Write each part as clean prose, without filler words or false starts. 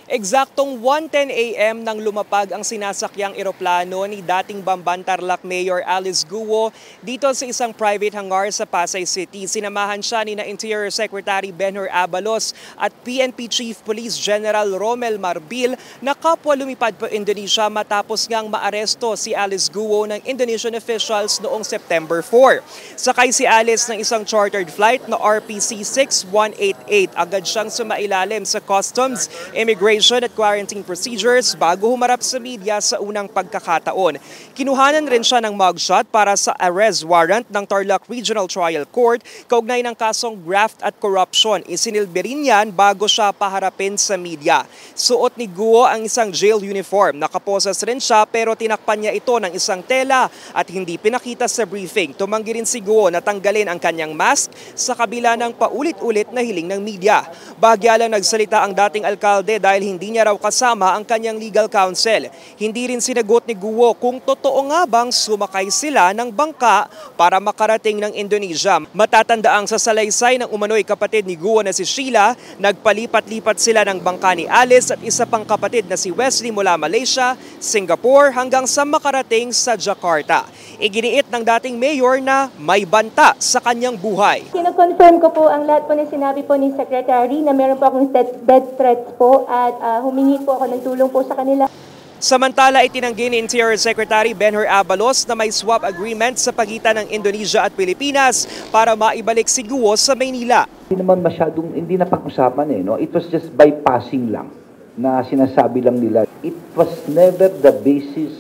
Eksaktong 1:10 a.m. nang lumapag ang sinasakyang eroplano ni dating Bamban Tarlac Mayor Alice Guo dito sa isang private hangar sa Pasay City. Sinamahan siya ni Interior Secretary Benhur Abalos at PNP Chief Police General Romel Marbil na kapwa lumipad po Indonesia matapos ngang maaresto si Alice Guo ng Indonesian officials noong September 4. Sakay si Alice ng isang chartered flight na RPC 6188. Agad siyang sumailalim sa customs, immigration at quarantine procedures bago humarap sa media sa unang pagkakataon. Kinuhanan rin siya ng mugshot para sa arrest warrant ng Tarlac Regional Trial Court kaugnay ng kasong graft at corruption. Isinilbi rin yan bago siya paharapin sa media. Suot ni Guo ang isang jail uniform. Nakaposas rin siya pero tinakpan niya ito ng isang tela at hindi pinakita sa briefing. Tumanggi rin si Guo na tanggalin ang kanyang mask sa kabila ng paulit-ulit na hiling ng media. Bahagya lang nagsalita ang dating alkalde dahil hindi niya raw kasama ang kanyang legal counsel. Hindi rin sinagot ni Guo kung totoo nga bang sumakay sila ng bangka para makarating ng Indonesia. Matatandaang sa salaysay ng umano'y kapatid ni Guo na si Sheila, nagpalipat-lipat sila ng bangka ni Alice at isa pang kapatid na si Wesley mula Malaysia, Singapore hanggang sa makarating sa Jakarta. Iginiit ng dating mayor na may banta sa kanyang buhay. Kino-confirm ko po ang lahat po na sinabi po ni Secretary na meron po akong death threats po at humingi po ako ng tulong po sa kanila. Samantala, itinanggi ni Interior Secretary Benhur Abalos na may swap agreement sa pagitan ng Indonesia at Pilipinas para maibalik si Guo sa Maynila. Hindi naman masyadong, hindi napag-usapan no? It was just bypassing lang na sinasabi lang nila. It was never the basis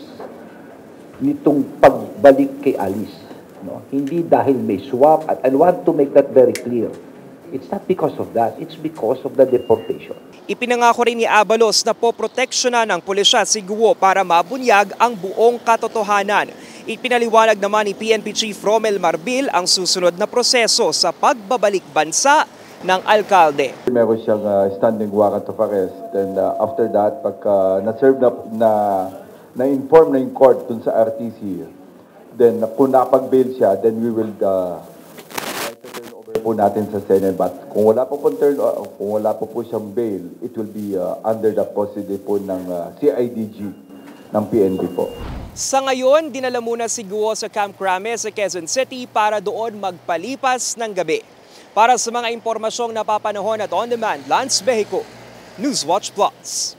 nitong pagbalik kay Alice. No? Hindi dahil may swap at I want to make that very clear. It's not because of that, it's because of the deportation. Ipinangako rin ni Abalos na poproteksyonan ng pulisya si Guo para mabunyag ang buong katotohanan. Ipinaliwanag naman ni PNP Chief Romel Marbil ang susunod na proseso sa pagbabalik bansa ng alkalde. Meron siyang standing warrant of arrest, and after that, pagka na-serve na-inform na yung court dun sa RTC, then kung napag-bail siya, then we will po natin sa Senate. But kung wala po siyang bail, it will be under the custody po ng CIDG ng PNP po. Sa ngayon, dinala muna si Guo sa Camp Crame sa Quezon City para doon magpalipas ng gabi. Para sa mga impormasyong napapanahon at on-demand, Lance Bejico, Newswatch Plus.